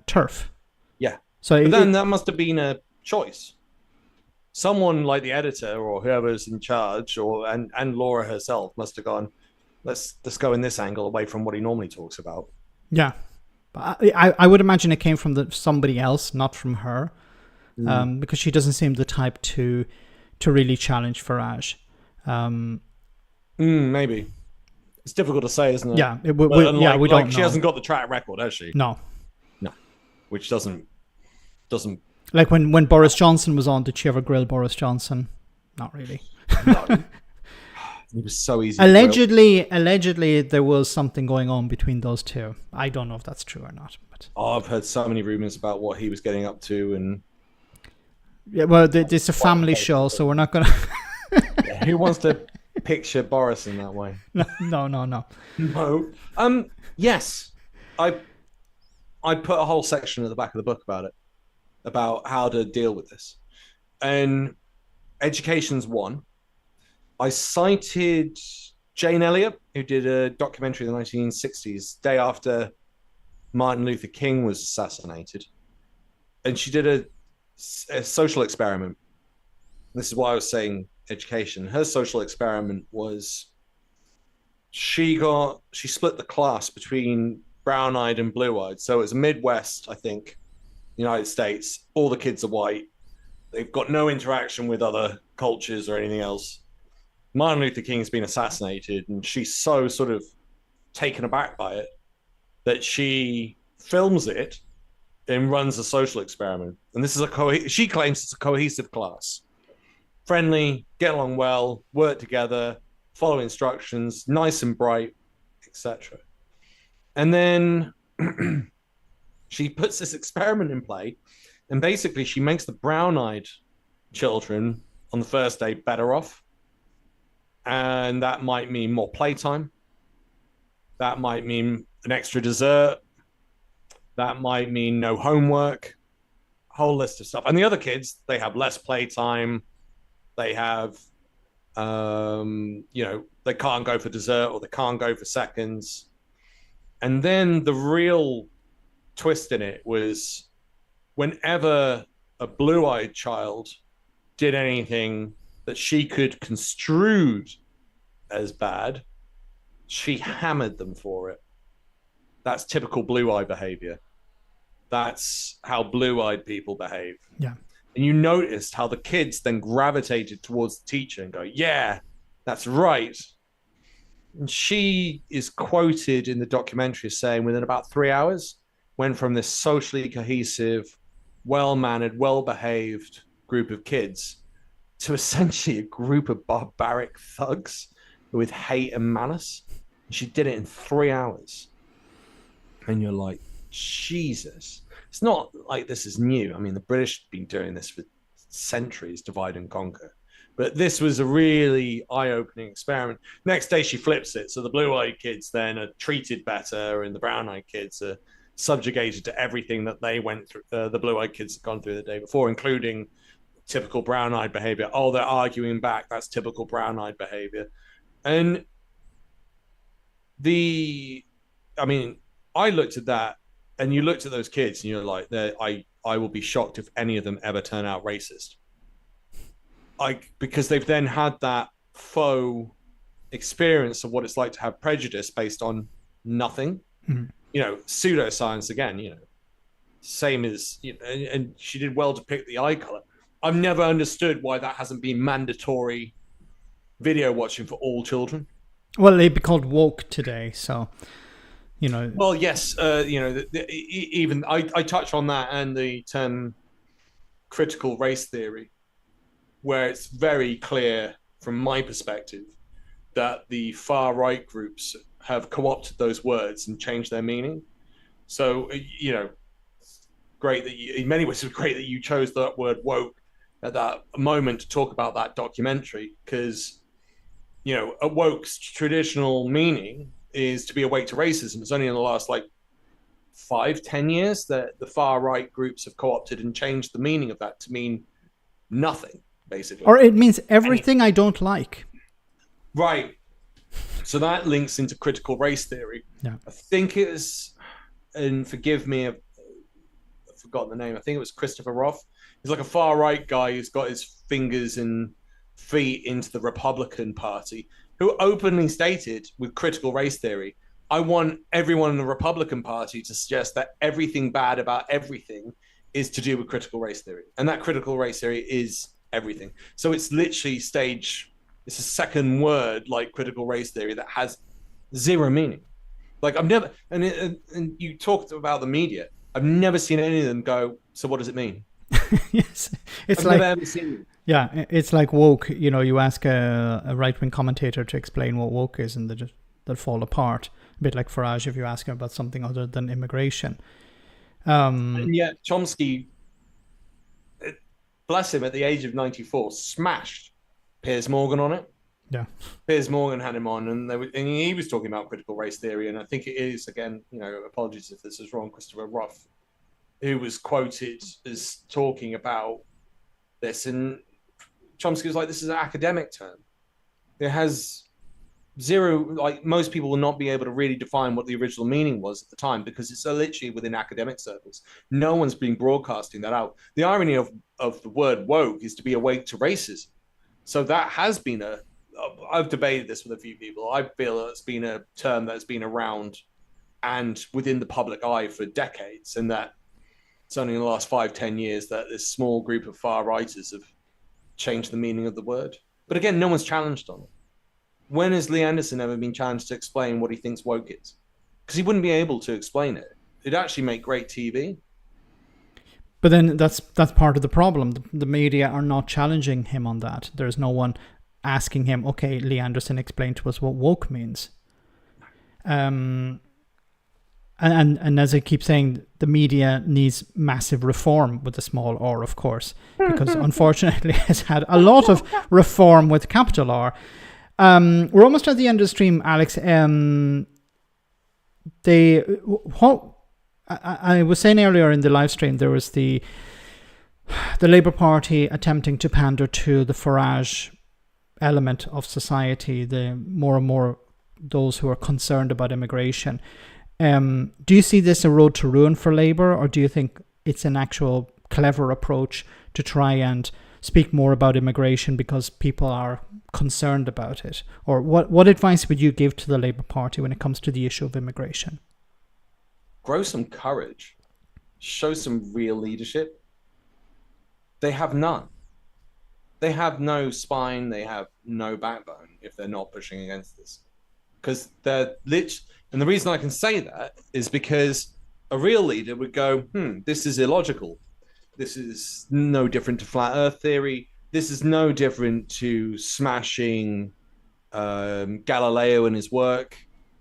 Speaker 1: turf.
Speaker 2: Yeah. So then that must have been a choice. Someone like the editor or whoever's in charge, and Laura herself must have gone, let's go in this angle away from what he normally talks about.
Speaker 1: Yeah, I would imagine it came from somebody else, not from her, because she doesn't seem the type to really challenge Farage.
Speaker 2: Maybe it's difficult to say, isn't it?
Speaker 1: Yeah, we don't know.
Speaker 2: She hasn't got the track record, has she?
Speaker 1: No,
Speaker 2: which doesn't.
Speaker 1: Like when Boris Johnson was on, did she ever grill Boris Johnson? Not really.
Speaker 2: No. It was so easy.
Speaker 1: Allegedly, there was something going on between those two. I don't know if that's true or not. But
Speaker 2: I've heard so many rumors about what he was getting up to, and
Speaker 1: it's a family show, so we're not gonna.
Speaker 2: Who wants to picture Boris in that way?
Speaker 1: No.
Speaker 2: No. Yes, I put a whole section at the back of the book about it, about how to deal with this, and education's one. I cited Jane Elliott, who did a documentary in the 1960s, day after Martin Luther King was assassinated, and she did a social experiment. This is why I was saying education. Her social experiment was she split the class between brown-eyed and blue-eyed. So it's Midwest, I think, United States. All the kids are white. They've got no interaction with other cultures or anything else. Martin Luther King's been assassinated, and she's so sort of taken aback by it that she films it and runs a social experiment. And this is she claims it's a cohesive class, friendly, get along well, work together, follow instructions, nice and bright, etc. And then she puts this experiment in play, and basically she makes the brown-eyed children on the first day better off. And that might mean more playtime. That might mean an extra dessert. That might mean no homework. Whole list of stuff. And the other kids, they have less playtime. They have, they can't go for dessert, or they can't go for seconds. And then the real twist in it was whenever a blue-eyed child did anything that she could construe as bad, she hammered them for it. That's typical blue-eye behavior. That's how blue-eyed people behave.
Speaker 1: Yeah.
Speaker 2: And you noticed how the kids then gravitated towards the teacher and go, yeah, that's right. And she is quoted in the documentary as saying within about 3 hours, went from this socially cohesive, well-mannered, well-behaved group of kids to essentially a group of barbaric thugs with hate and malice. She did it in 3 hours. And you're like, Jesus. It's not like this is new. I mean, the British have been doing this for centuries, divide and conquer. But this was a really eye-opening experiment. Next day, she flips it. So the blue-eyed kids then are treated better, and the brown-eyed kids are subjugated to everything that they went through. The blue-eyed kids had gone through the day before, including typical brown-eyed behavior. Oh, they're arguing back. That's typical brown-eyed behavior. And I looked at that, and you looked at those kids, and you're like, I will be shocked if any of them ever turn out racist. Because they've then had that faux experience of what it's like to have prejudice based on nothing.
Speaker 1: Mm-hmm.
Speaker 2: Pseudoscience again, same as, and she did well to pick the eye color. I've never understood why that hasn't been mandatory video watching for all children.
Speaker 1: Well, it'd be called woke today, so,
Speaker 2: Well, yes, even I touch on that and the term critical race theory, where it's very clear from my perspective that the far right groups have co-opted those words and changed their meaning. So, great that in many ways, it's great that you chose that word woke at that moment to talk about that documentary, because, a woke's traditional meaning is to be awake to racism. It's only in the last 5-10 years that the far right groups have co-opted and changed the meaning of that to mean nothing, basically.
Speaker 1: Or it means everything I don't like.
Speaker 2: Right. So that links into critical race theory.
Speaker 1: Yeah.
Speaker 2: I think it was, and forgive me, I've forgotten the name. I think it was Christopher Roth. He's like a far right guy who's got his fingers and feet into the Republican Party, who openly stated with critical race theory, I want everyone in the Republican Party to suggest that everything bad about everything is to do with critical race theory. And that critical race theory is everything. So it's literally it's a second word like critical race theory that has zero meaning. I've never, and you talked about the media, I've never seen any of them go, so what does it mean?
Speaker 1: Yes.
Speaker 2: I've never ever seen it.
Speaker 1: Yeah, it's like woke. You ask a right-wing commentator to explain what woke is, and they'll fall apart. A bit like Farage if you ask him about something other than immigration.
Speaker 2: And yet Chomsky, bless him, at the age of 94, smashed Piers Morgan on it.
Speaker 1: Yeah.
Speaker 2: Piers Morgan had him on, and he was talking about critical race theory, and I think it is, again, apologies if this is wrong, Christopher Roth, who was quoted as talking about this, and Chomsky was like, this is an academic term. It has zero, most people will not be able to really define what the original meaning was at the time, because it's literally within academic circles. No one's been broadcasting that out. The irony of the word woke is to be awake to racism. So that has been I've debated this with a few people. I feel it's been a term that's been around and within the public eye for decades, and that it's only in the last 5-10 years that this small group of far righters have changed the meaning of the word. But again, no one's challenged on it. When has Lee Anderson ever been challenged to explain what he thinks woke is? Because he wouldn't be able to explain it. It'd actually make great TV.
Speaker 1: But then that's part of the problem. The media are not challenging him on that. There's no one asking him, okay, Lee Anderson, explain to us what woke means. And as I keep saying, the media needs massive reform with a small R, of course, because unfortunately it's had a lot of reform with capital R. We're almost at the end of the stream, Alex. I was saying earlier in the live stream, there was the Labour Party attempting to pander to the Farage element of society, the more and more those who are concerned about immigration. Do you see this a road to ruin for Labour, or do you think it's an actual clever approach to try and speak more about immigration because people are concerned about it? Or what advice would you give to the Labour Party when it comes to the issue of immigration?
Speaker 2: Grow some courage, show some real leadership. They have none. They have no spine, they have no backbone if they're not pushing against this. Because they're and the reason I can say that is because a real leader would go, this is illogical. This is no different to flat earth theory. This is no different to smashing Galileo and his work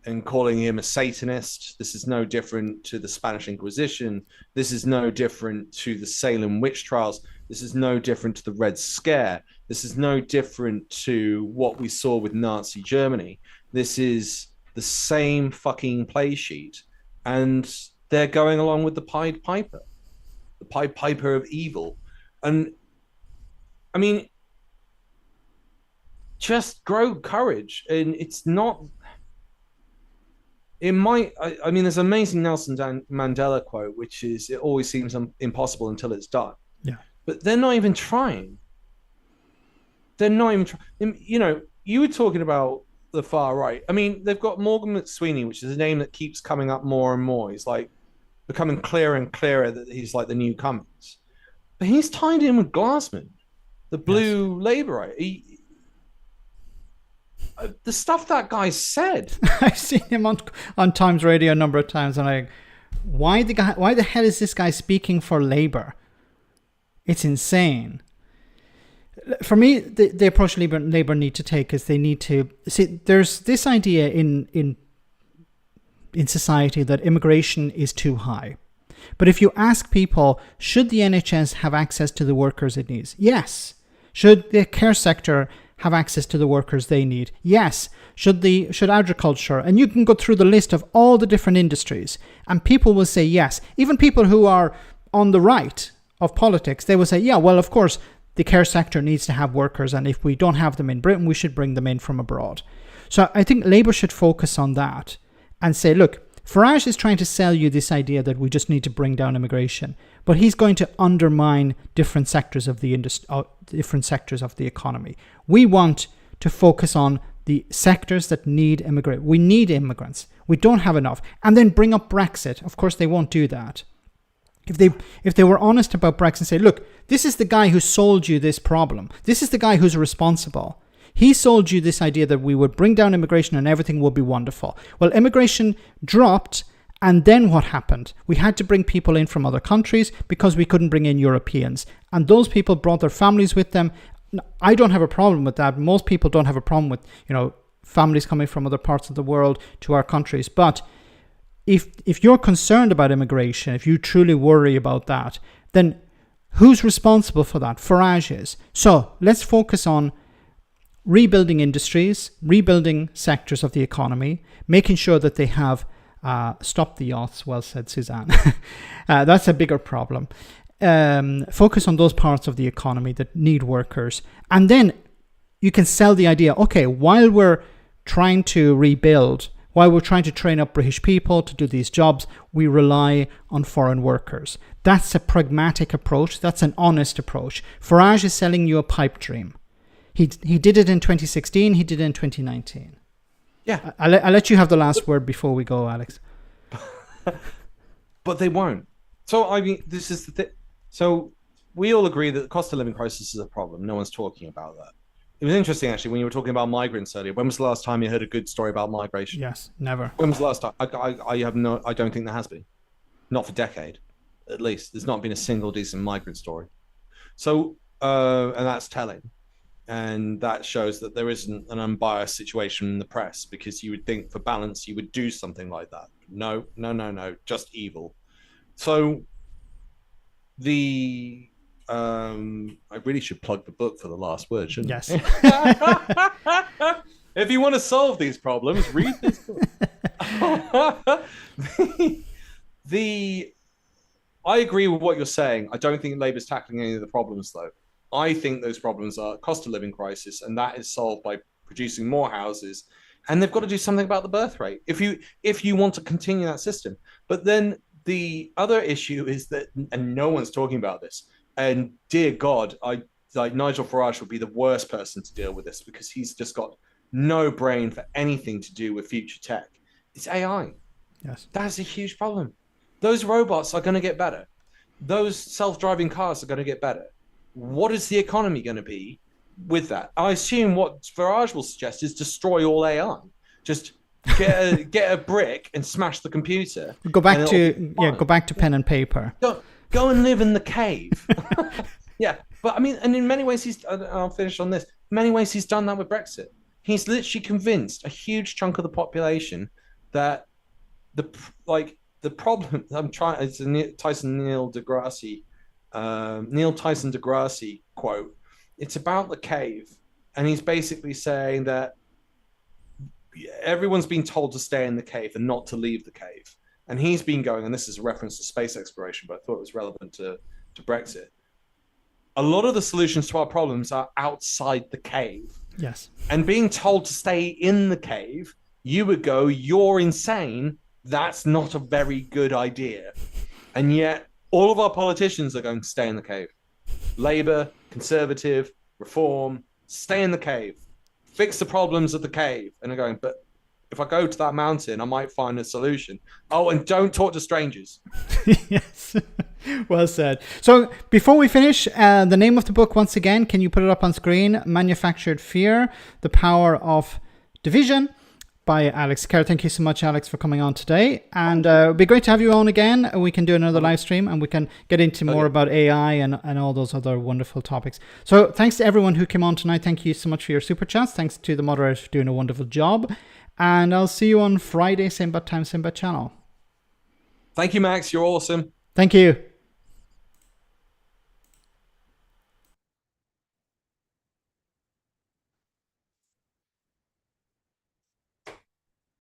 Speaker 2: and calling him a Satanist. This is no different to the Spanish Inquisition. This is no different to the Salem witch trials. This is no different to the Red Scare. This is no different to what we saw with Nazi Germany. This is the same fucking play sheet. And they're going along with the Pied Piper, the Pied Piper of evil. And I mean, just grow courage. And it's not... It might, I mean, there's an amazing Nelson Mandela quote, which is, it always seems impossible until it's done.
Speaker 1: Yeah.
Speaker 2: But they're not even trying. They're not even trying. You know, you were talking about the far right. I mean, they've got Morgan McSweeney, which is a name that keeps coming up more and more. He's like becoming clearer and clearer that he's like the new Cummings. But he's tied in with Glassman, the blue Labourite. The stuff that guy said.
Speaker 1: I've seen him on Times Radio a number of times, and why the hell is this guy speaking for Labour? It's insane. For me, the approach Labour need to take is they need to see. There's this idea in society that immigration is too high. But if you ask people, should the NHS have access to the workers it needs? Yes. Should the care sector have access to the workers they need? Yes. Should agriculture, and you can go through the list of all the different industries, and people will say yes. Even people who are on the right of politics, they will say, yeah, well, of course, the care sector needs to have workers, and if we don't have them in Britain, we should bring them in from abroad. So I think Labour should focus on that and say, look, Farage is trying to sell you this idea that we just need to bring down immigration, but he's going to undermine different sectors of the industry, different sectors of the economy. We want to focus on the sectors that need immigrants. We need immigrants. We don't have enough. And then bring up Brexit. Of course, they won't do that. If they were honest about Brexit and say, look, this is the guy who sold you this problem. This is the guy who's responsible. He sold you this idea that we would bring down immigration and everything would be wonderful. Well, immigration dropped, and then what happened? We had to bring people in from other countries because we couldn't bring in Europeans. And those people brought their families with them. I don't have a problem with that. Most people don't have a problem with, families coming from other parts of the world to our countries. But if you're concerned about immigration, if you truly worry about that, then who's responsible for that? Farage is. So let's focus on rebuilding industries, rebuilding sectors of the economy, making sure that they have stop the yachts, well said, Suzanne. That's a bigger problem. Focus on those parts of the economy that need workers. And then you can sell the idea, okay, while we're trying to rebuild, while we're trying to train up British people to do these jobs, we rely on foreign workers. That's a pragmatic approach. That's an honest approach. Farage is selling you a pipe dream. He did it in 2016. He did it in 2019.
Speaker 2: Yeah.
Speaker 1: I'll let you have the last word before we go, Alex.
Speaker 2: But they won't. So, I mean, this is the thing. So we all agree that the cost of living crisis is a problem. No one's talking about that. It was interesting, actually, when you were talking about migrants earlier. When was the last time you heard a good story about migration?
Speaker 1: Yes, never.
Speaker 2: When was the last time? I don't think there has been. Not for a decade, at least. There's not been a single decent migrant story. So, and that's telling. And that shows that there isn't an unbiased situation in the press, because you would think for balance, you would do something like that. No, just evil. So I really should plug the book for the last word, shouldn't
Speaker 1: Yes.
Speaker 2: I? If you want to solve these problems, read this book. I agree with what you're saying. I don't think Labour's tackling any of the problems, though. I think those problems are cost of living crisis, and that is solved by producing more houses. And they've got to do something about the birth rate if you want to continue that system. But then the other issue is that, and no one's talking about this, and dear God, Nigel Farage would be the worst person to deal with this, because he's just got no brain for anything to do with future tech. It's AI.
Speaker 1: Yes.
Speaker 2: That's a huge problem. Those robots are going to get better. Those self-driving cars are going to get better. What is the economy going to be with that? I assume what Farage will suggest is destroy all AI. Just get a brick and smash the computer.
Speaker 1: Go back to pen and paper.
Speaker 2: Go and live in the cave. Yeah, but I mean, and in many ways, I'll finish on this. In many ways, he's done that with Brexit. He's literally convinced a huge chunk of the population that the problem. It's a Neil Tyson Degrassi quote. It's about the cave, and he's basically saying that everyone's been told to stay in the cave and not to leave the cave. And he's been going, and this is a reference to space exploration, but I thought it was relevant to Brexit. A lot of the solutions to our problems are outside the cave.
Speaker 1: Yes.
Speaker 2: And being told to stay in the cave, you would go, you're insane. That's not a very good idea. And yet all of our politicians are going to stay in the cave. Labour, Conservative, Reform, stay in the cave. Fix the problems of the cave. And they're going, but if I go to that mountain, I might find a solution. Oh, and don't talk to strangers.
Speaker 1: Yes. Well said. So before we finish, the name of the book, once again, can you put it up on screen? Manufactured Fear, The Power of Division, by Alex Kerr. Thank you so much, Alex, for coming on today. And it'd be great to have you on again. We can do another live stream, and we can get into more about AI and all those other wonderful topics. So thanks to everyone who came on tonight. Thank you so much for your super chats. Thanks to the moderator for doing a wonderful job. And I'll see you on Friday, same bad time, same bad channel.
Speaker 2: Thank you, Max. You're awesome.
Speaker 1: Thank you.